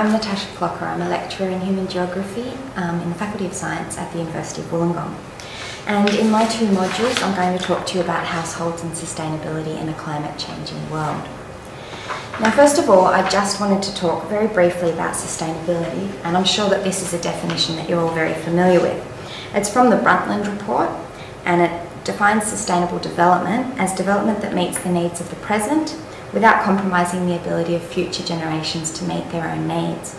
I'm Natasha Clocker. I'm a lecturer in human geography in the Faculty of Science at the University of Wollongong. And in my two modules, I'm going to talk to you about households and sustainability in a climate changing world. Now, first of all, I just wanted to talk very briefly about sustainability, and I'm sure that this is a definition that you're all very familiar with. It's from the Brundtland Report, and it defines sustainable development as development that meets the needs of the present without compromising the ability of future generations to meet their own needs.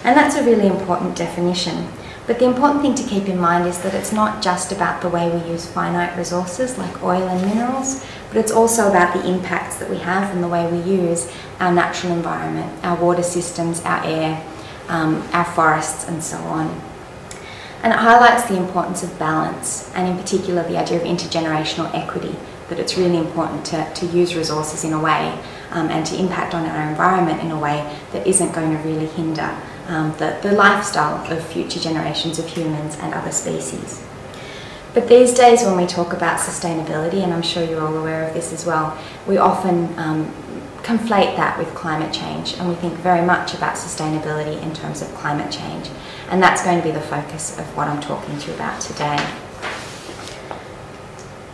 And that's a really important definition. But the important thing to keep in mind is that it's not just about the way we use finite resources like oil and minerals, but it's also about the impacts that we have and the way we use our natural environment, our water systems, our air, our forests, and so on. And it highlights the importance of balance, and in particular the idea of intergenerational equity, that it's really important to use resources in a way and to impact on our environment in a way that isn't going to really hinder the lifestyle of future generations of humans and other species. But these days when we talk about sustainability, and I'm sure you're all aware of this as well, we often conflate that with climate change, and we think very much about sustainability in terms of climate change. And that's going to be the focus of what I'm talking to you about today.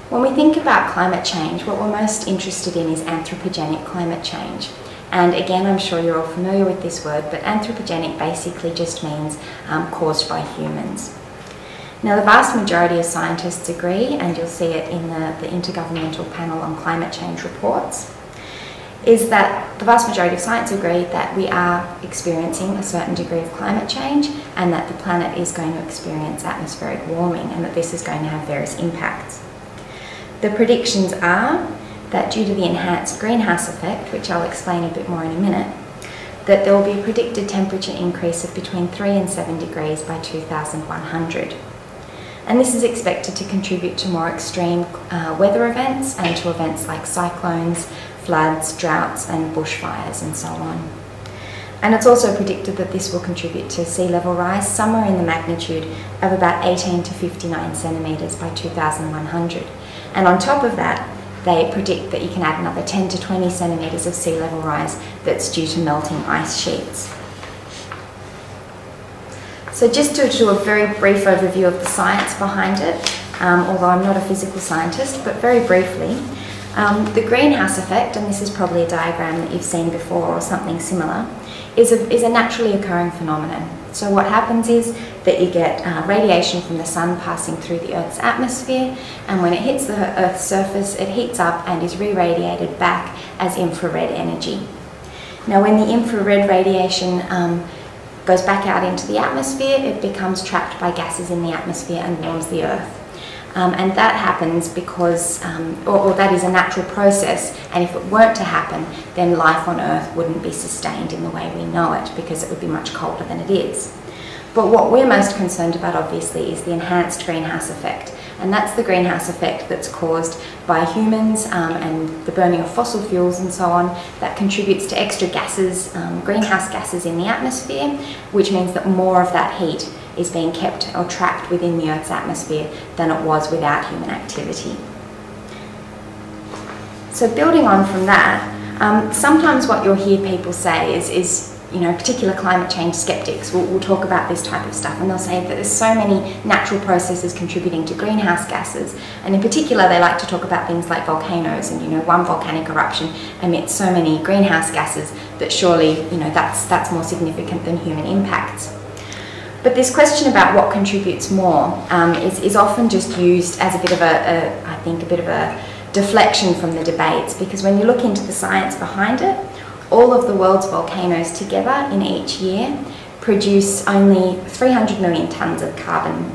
When we think about climate change, what we're most interested in is anthropogenic climate change. And again, I'm sure you're all familiar with this word, but anthropogenic basically just means caused by humans. Now, the vast majority of scientists agree, and you'll see it in the Intergovernmental Panel on Climate Change reports, is that the vast majority of science agree that we are experiencing a certain degree of climate change and that the planet is going to experience atmospheric warming and that this is going to have various impacts. The predictions are that due to the enhanced greenhouse effect, which I'll explain a bit more in a minute, that there will be a predicted temperature increase of between 3 and 7 degrees by 2100. And this is expected to contribute to more extreme weather events and to events like cyclones, floods, droughts and bushfires and so on. And it's also predicted that this will contribute to sea level rise somewhere in the magnitude of about 18 to 59 centimetres by 2100. And on top of that, they predict that you can add another 10 to 20 centimetres of sea level rise that's due to melting ice sheets. So just to do a very brief overview of the science behind it, although I'm not a physical scientist, but very briefly, the greenhouse effect, and this is probably a diagram that you've seen before or something similar, is a naturally occurring phenomenon. So what happens is that you get radiation from the sun passing through the Earth's atmosphere, and when it hits the Earth's surface, it heats up and is re-radiated back as infrared energy. Now, when the infrared radiation goes back out into the atmosphere, it becomes trapped by gases in the atmosphere and warms the Earth. And that happens because, or that is a natural process, and if it weren't to happen, then life on Earth wouldn't be sustained in the way we know it, because it would be much colder than it is. But what we're most concerned about, obviously, is the enhanced greenhouse effect, and that's the greenhouse effect that's caused by humans and the burning of fossil fuels and so on, that contributes to extra gases, greenhouse gases in the atmosphere, which means that more of that heat is being kept or trapped within the Earth's atmosphere than it was without human activity. So building on from that, sometimes what you'll hear people say is particular climate change skeptics will talk about this type of stuff, and they'll say that there's so many natural processes contributing to greenhouse gases, and in particular they like to talk about things like volcanoes, and one volcanic eruption emits so many greenhouse gases that surely that's more significant than human impacts. But this question about what contributes more is often just used as a bit of a deflection from the debates, because when you look into the science behind it, all of the world's volcanoes together in each year produce only 300 million tonnes of carbon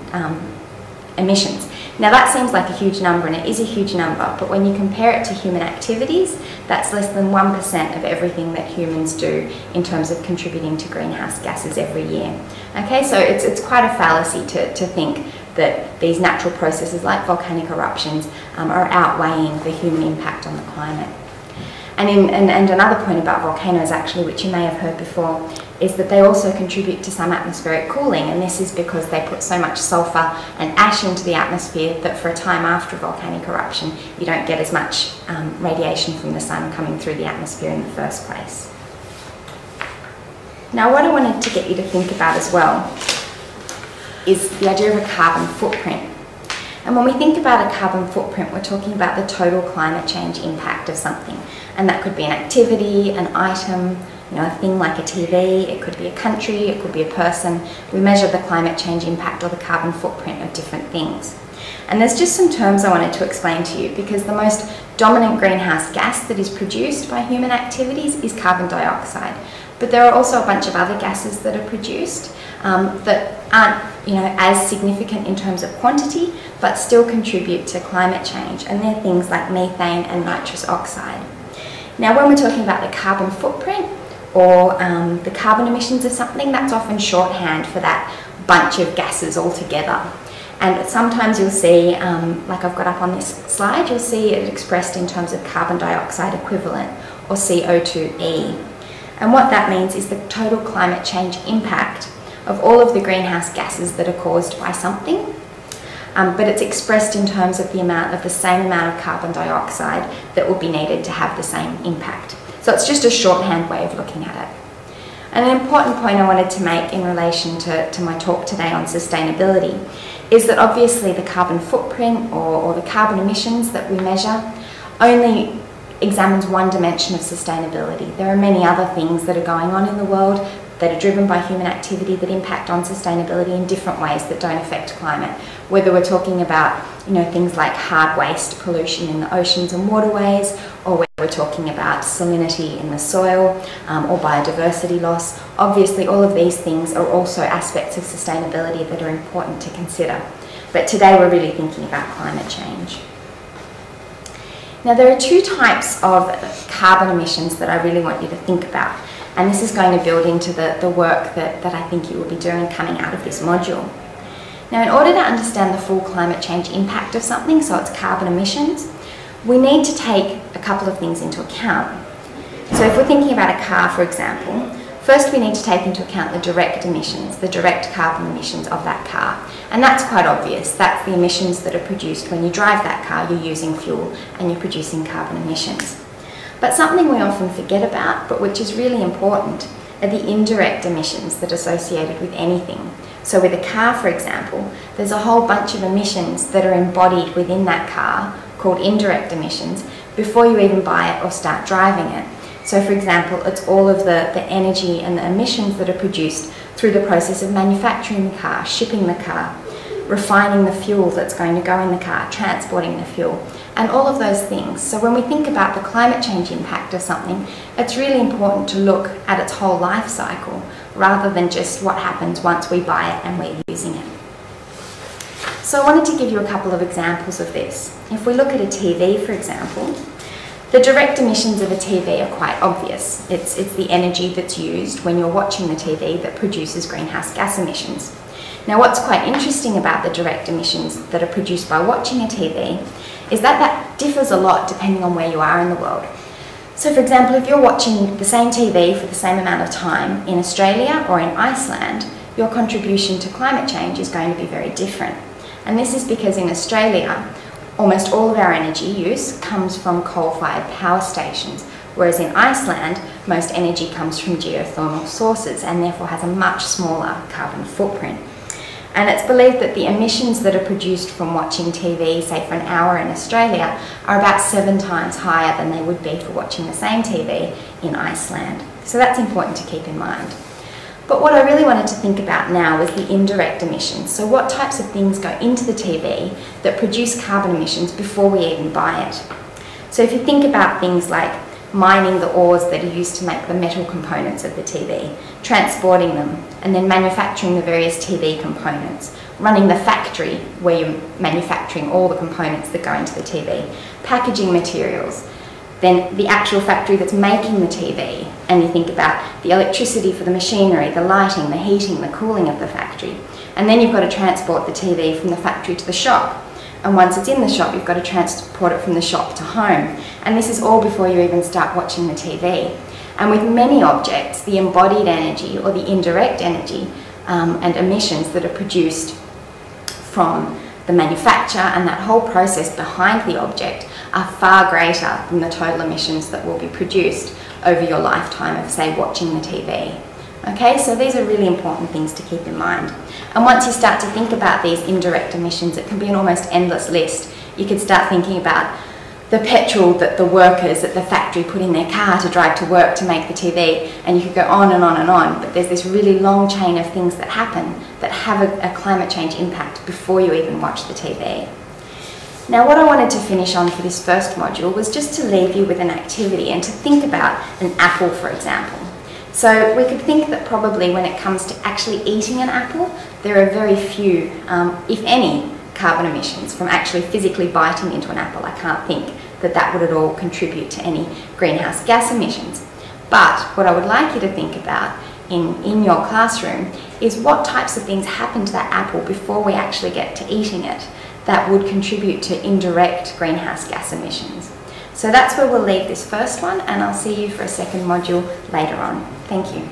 emissions. Now that seems like a huge number, and it is a huge number, but when you compare it to human activities, that's less than 1% of everything that humans do in terms of contributing to greenhouse gases every year. Okay, so it's quite a fallacy to think that these natural processes like volcanic eruptions are outweighing the human impact on the climate. And another point about volcanoes, actually, which you may have heard before, is that they also contribute to some atmospheric cooling, and this is because they put so much sulfur and ash into the atmosphere that for a time after a volcanic eruption you don't get as much radiation from the sun coming through the atmosphere in the first place. Now, what I wanted to get you to think about as well is the idea of a carbon footprint. And when we think about a carbon footprint, we're talking about the total climate change impact of something. And that could be an activity, an item, a thing like a TV, it could be a country, it could be a person. We measure the climate change impact or the carbon footprint of different things. And there's just some terms I wanted to explain to you, because the most dominant greenhouse gas that is produced by human activities is carbon dioxide. But there are also a bunch of other gases that are produced that aren't as significant in terms of quantity, but still contribute to climate change. And they're things like methane and nitrous oxide. Now, when we're talking about the carbon footprint or the carbon emissions of something, that's often shorthand for that bunch of gases all together. And sometimes you'll see, like I've got up on this slide, you'll see it expressed in terms of carbon dioxide equivalent, or CO2e. And what that means is the total climate change impact of all of the greenhouse gases that are caused by something. But it's expressed in terms of the same amount of carbon dioxide that will be needed to have the same impact. So it's just a shorthand way of looking at it. And an important point I wanted to make in relation to my talk today on sustainability is that obviously the carbon footprint or the carbon emissions that we measure only examines one dimension of sustainability. There are many other things that are going on in the world that are driven by human activity that impact on sustainability in different ways that don't affect climate. Whether we're talking about things like hard waste pollution in the oceans and waterways, or whether we're talking about salinity in the soil or biodiversity loss. Obviously all of these things are also aspects of sustainability that are important to consider. But today we're really thinking about climate change. Now, there are two types of carbon emissions that I really want you to think about. And this is going to build into the work that I think you will be doing coming out of this module. Now, in order to understand the full climate change impact of something, so it's carbon emissions, we need to take a couple of things into account. So if we're thinking about a car, for example, first we need to take into account the direct emissions, the direct carbon emissions of that car. And that's quite obvious. That's the emissions that are produced when you drive that car, you're using fuel and you're producing carbon emissions. But something we often forget about, but which is really important, are the indirect emissions that are associated with anything. So with a car, for example, there's a whole bunch of emissions that are embodied within that car called indirect emissions before you even buy it or start driving it. So for example, it's all of the energy and the emissions that are produced through the process of manufacturing the car, shipping the car, refining the fuel that's going to go in the car, transporting the fuel, and all of those things. So when we think about the climate change impact of something, it's really important to look at its whole life cycle rather than just what happens once we buy it and we're using it. So I wanted to give you a couple of examples of this. If we look at a TV, for example, the direct emissions of a TV are quite obvious. It's the energy that's used when you're watching the TV that produces greenhouse gas emissions. Now, what's quite interesting about the direct emissions that are produced by watching a TV is that that differs a lot depending on where you are in the world. So for example, if you're watching the same TV for the same amount of time in Australia or in Iceland, your contribution to climate change is going to be very different. And this is because in Australia, almost all of our energy use comes from coal-fired power stations, whereas in Iceland, most energy comes from geothermal sources and therefore has a much smaller carbon footprint. And it's believed that the emissions that are produced from watching TV, say for an hour in Australia, are about 7 times higher than they would be for watching the same TV in Iceland. So that's important to keep in mind. But what I really wanted to think about now is the indirect emissions. So what types of things go into the TV that produce carbon emissions before we even buy it? So if you think about things like mining the ores that are used to make the metal components of the TV, transporting them, and then manufacturing the various TV components, running the factory where you're manufacturing all the components that go into the TV, packaging materials, then the actual factory that's making the TV, and you think about the electricity for the machinery, the lighting, the heating, the cooling of the factory, and then you've got to transport the TV from the factory to the shop. And once it's in the shop, you've got to transport it from the shop to home. And this is all before you even start watching the TV. And with many objects, the embodied energy or the indirect energy and emissions that are produced from the manufacture and that whole process behind the object are far greater than the total emissions that will be produced over your lifetime of, say, watching the TV. Okay, so these are really important things to keep in mind. And once you start to think about these indirect emissions, it can be an almost endless list. You could start thinking about the petrol that the workers at the factory put in their car to drive to work to make the TV, and you could go on and on and on, but there's this really long chain of things that happen that have a climate change impact before you even watch the TV. Now, what I wanted to finish on for this first module was just to leave you with an activity and to think about an apple, for example. So we could think that probably when it comes to actually eating an apple, there are very few, if any, carbon emissions from actually physically biting into an apple. I can't think that that would at all contribute to any greenhouse gas emissions. But what I would like you to think about in your classroom is what types of things happen to that apple before we actually get to eating it that would contribute to indirect greenhouse gas emissions. So that's where we'll leave this first one, and I'll see you for a second module later on. Thank you.